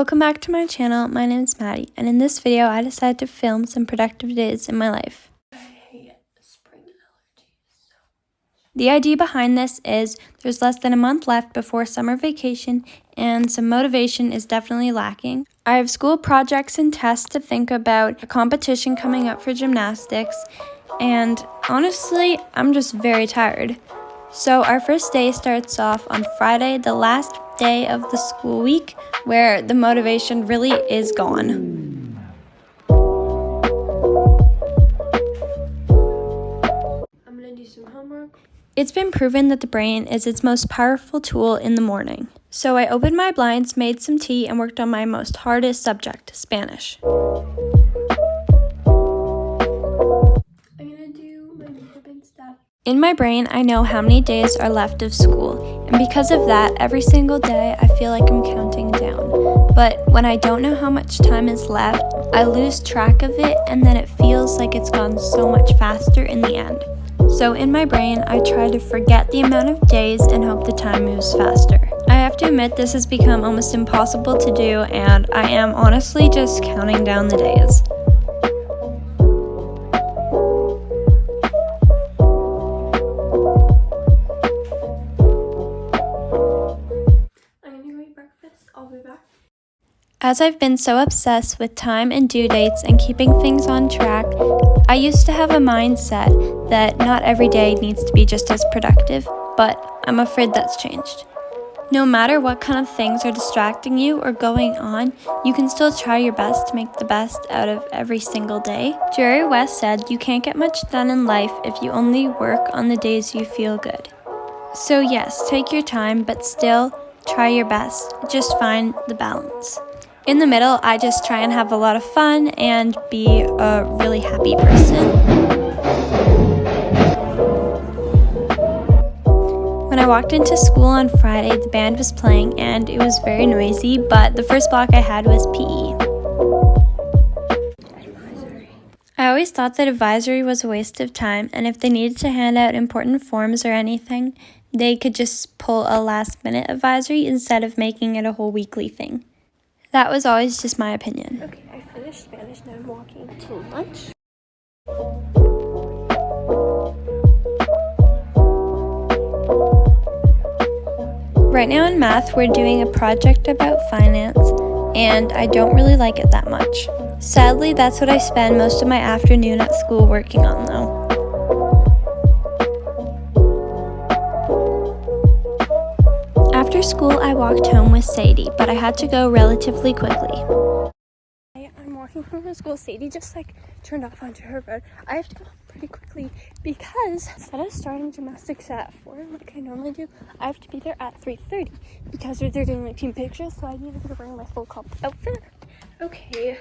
Welcome back to my channel. My name is Maddie, and in this video I decided to film some productive days in my life. I hate spring allergies. The idea behind this is there's less than a month left before summer vacation and some motivation is definitely lacking. I have school projects and tests to think about, a competition coming up for gymnastics, and honestly, I'm just very tired. So our first day starts off on Friday, the last day of the school week, where the motivation really is gone. I'm gonna do some homework. It's been proven that the brain is its most powerful tool in the morning. So I opened my blinds, made some tea, and worked on my most hardest subject, Spanish. I'm gonna do my makeup and stuff. In my brain, I know how many days are left of school, and because of that, every single day I feel like I'm counting down. But when I don't know how much time is left, I lose track of it, and then it feels like it's gone so much faster in the end. So in my brain, I try to forget the amount of days and hope the time moves faster. I have to admit this has become almost impossible to do, and I am honestly just counting down the days. I'll be back. As I've been so obsessed with time and due dates and keeping things on track, I used to have a mindset that not every day needs to be just as productive, but I'm afraid that's changed. No matter what kind of things are distracting you or going on, you can still try your best to make the best out of every single day. Jerry West said, "You can't get much done in life if you only work on the days you feel good." So yes, take your time, but still, try your best. Just find the balance. In the middle, I just try and have a lot of fun and be a really happy person. When I walked into school on Friday, the band was playing and it was very noisy, but the first block I had was PE. I always thought that advisory was a waste of time, and if they needed to hand out important forms or anything, they could just pull a last-minute advisory instead of making it a whole weekly thing. That was always just my opinion. Okay, I finished Spanish, now I'm walking to lunch. Right now in math, we're doing a project about finance, and I don't really like it that much. Sadly, that's what I spend most of my afternoon at school working on, though. After school, I walked home with Sadie, but I had to go relatively quickly. I'm walking home from school. Sadie just turned off onto her road. I have to go pretty quickly because instead of starting gymnastics at 4 like I normally do, I have to be there at 3:30 because they're doing my team pictures, so I need to be wearing my full comp outfit. Okay,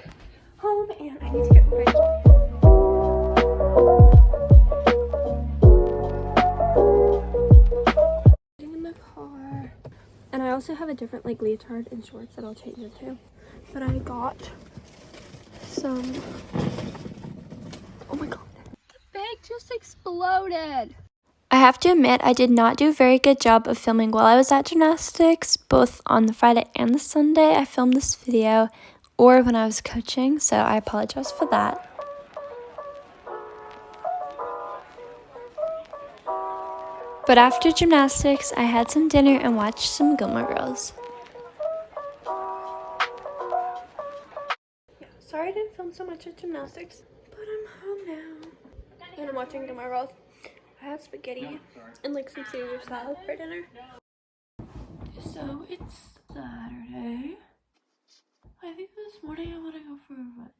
home, and I need to get ready. And I also have a different leotard and shorts that I'll change into. But I got some, oh my god, the bag just exploded. I have to admit, I did not do a very good job of filming while I was at gymnastics, both on the Friday and the Sunday I filmed this video, or when I was coaching, so I apologize for that. But after gymnastics, I had some dinner and watched some Gilmore Girls. Yeah, sorry I didn't film so much at gymnastics, but I'm home now. And I'm watching Gilmore Girls. I had spaghetti and some Caesar salad for dinner. So it's Saturday. I think this morning I want to go for a run.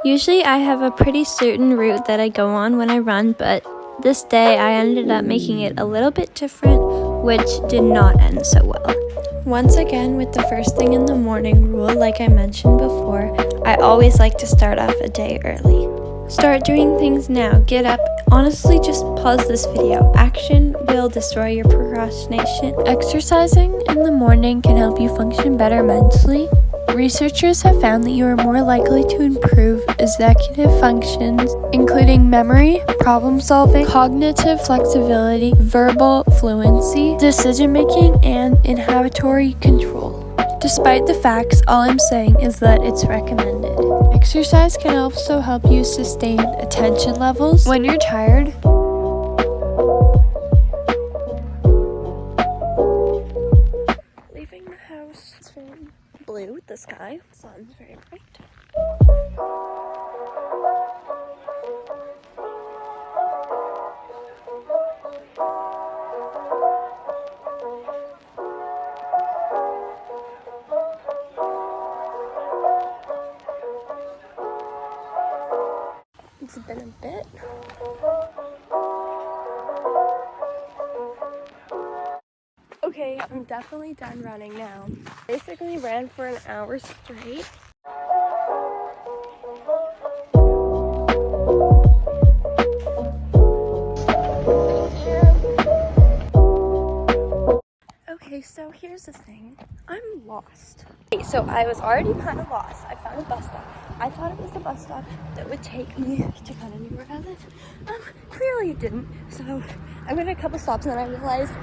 Usually I have a pretty certain route that I go on when I run, but this day I ended up making it a little bit different, which did not end so well. Once again, with the first thing in the morning rule, like I mentioned before, I always like to start off a day early. Start doing things now. Get up. Honestly, just pause this video. Action will destroy your procrastination. Exercising in the morning can help you function better mentally. Researchers have found that you are more likely to improve executive functions, including memory, problem solving, cognitive flexibility, verbal fluency, decision making, and inhibitory control. Despite the facts, all I'm saying is that it's recommended. Exercise can also help you sustain attention levels when you're tired. Leaving the house. It's very blue, the sky. Sun's very bright. It's been a bit. Okay, I'm definitely done running now. Basically ran for an hour straight. Okay, so here's the thing. I'm lost. Okay, so I was already kind of lost. I found a bus stop. I thought it was the bus stop that would take me to kind of near where I live. Clearly it didn't. So I went a couple stops and then I realized,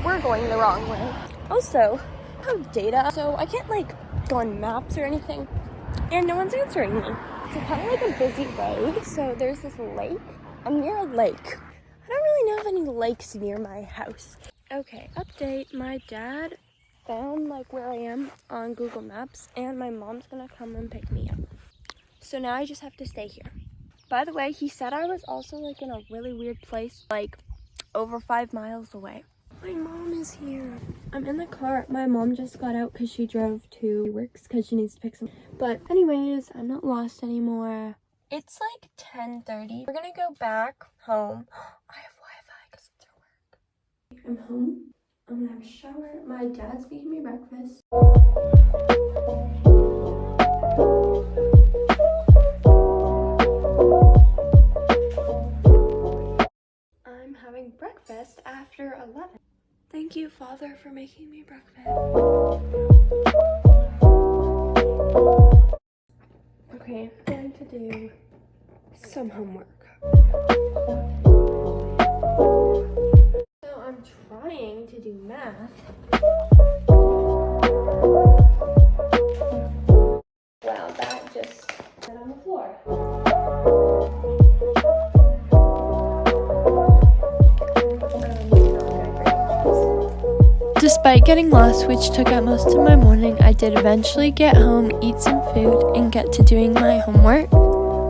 we're going the wrong way. Also, I have data, so I can't like go on maps or anything. And no one's answering me. It's kind of like a busy road. So there's this lake. I'm near a lake. I don't really know of any lakes near my house. Okay, update. My dad found like where I am on Google Maps and my mom's gonna come and pick me up. So now I just have to stay here. By the way, he said I was also like in a really weird place, like over 5 miles away. My mom is here. I'm in the car. My mom just got out because she drove to works because she needs to pick some. But anyways, I'm not lost anymore. It's like 10:30. We're gonna go back home. I have Wi-Fi because it's at work. I'm home. I'm gonna have a shower. My dad's making me breakfast. I'm having breakfast after 11. Thank you, Father, for making me breakfast. Okay, I'm going to do some homework. So I'm trying to do math. Wow, that just went on the floor. Despite getting lost, which took up most of my morning, I did eventually get home, eat some food, and get to doing my homework.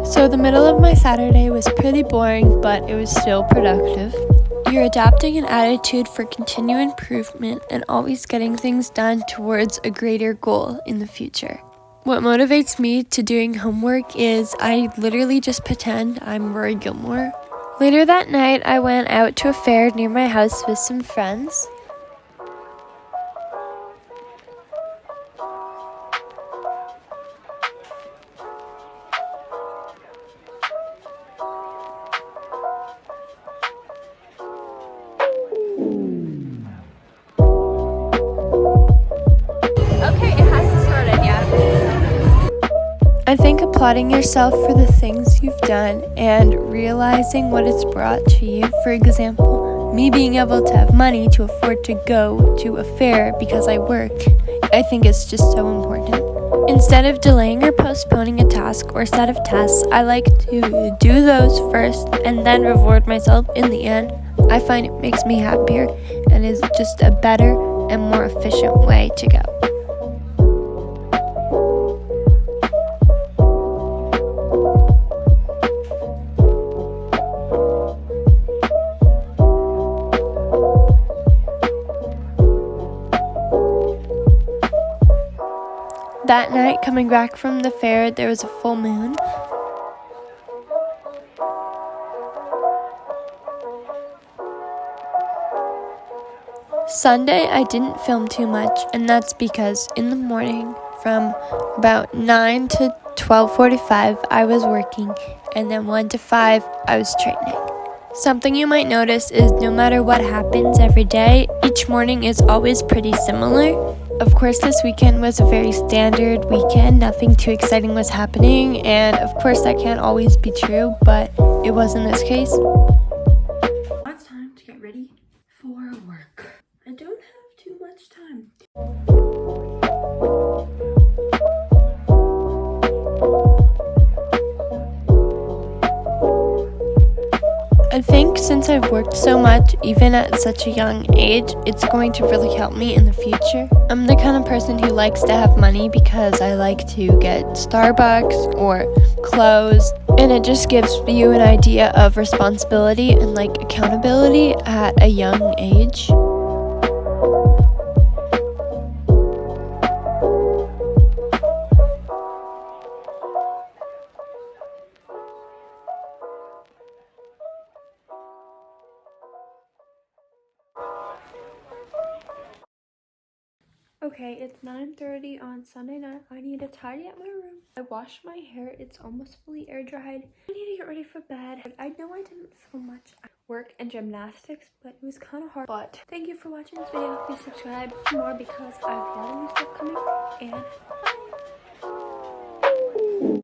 So the middle of my Saturday was pretty boring, but it was still productive. You're adapting an attitude for continued improvement and always getting things done towards a greater goal in the future. What motivates me to doing homework is I literally just pretend I'm Rory Gilmore. Later that night, I went out to a fair near my house with some friends. I think applauding yourself for the things you've done and realizing what it's brought to you, for example, me being able to have money to afford to go to a fair because I work, I think it's just so important. Instead of delaying or postponing a task or set of tasks, I like to do those first and then reward myself in the end. I find it makes me happier and is just a better and more efficient way to go. That night, coming back from the fair, there was a full moon. Sunday, I didn't film too much, and that's because in the morning, from about 9 to 12:45, I was working, and then 1 to 5, I was training. Something you might notice is no matter what happens every day, each morning is always pretty similar. Of course, this weekend was a very standard weekend. Nothing too exciting was happening, and of course that can't always be true, but it was in this case. Now it's time to get ready for work. I don't have too much time. I think since I've worked so much, even at such a young age, it's going to really help me in the future. I'm the kind of person who likes to have money because I like to get Starbucks or clothes, and it just gives you an idea of responsibility and like accountability at a young age. Okay, it's 9:30 on Sunday night. I need to tidy up my room. I washed my hair. It's almost fully air dried. I need to get ready for bed. I know I didn't film much at work and gymnastics, but it was kind of hard. But thank you for watching this video. Please subscribe for more because I have a lot of new stuff coming, and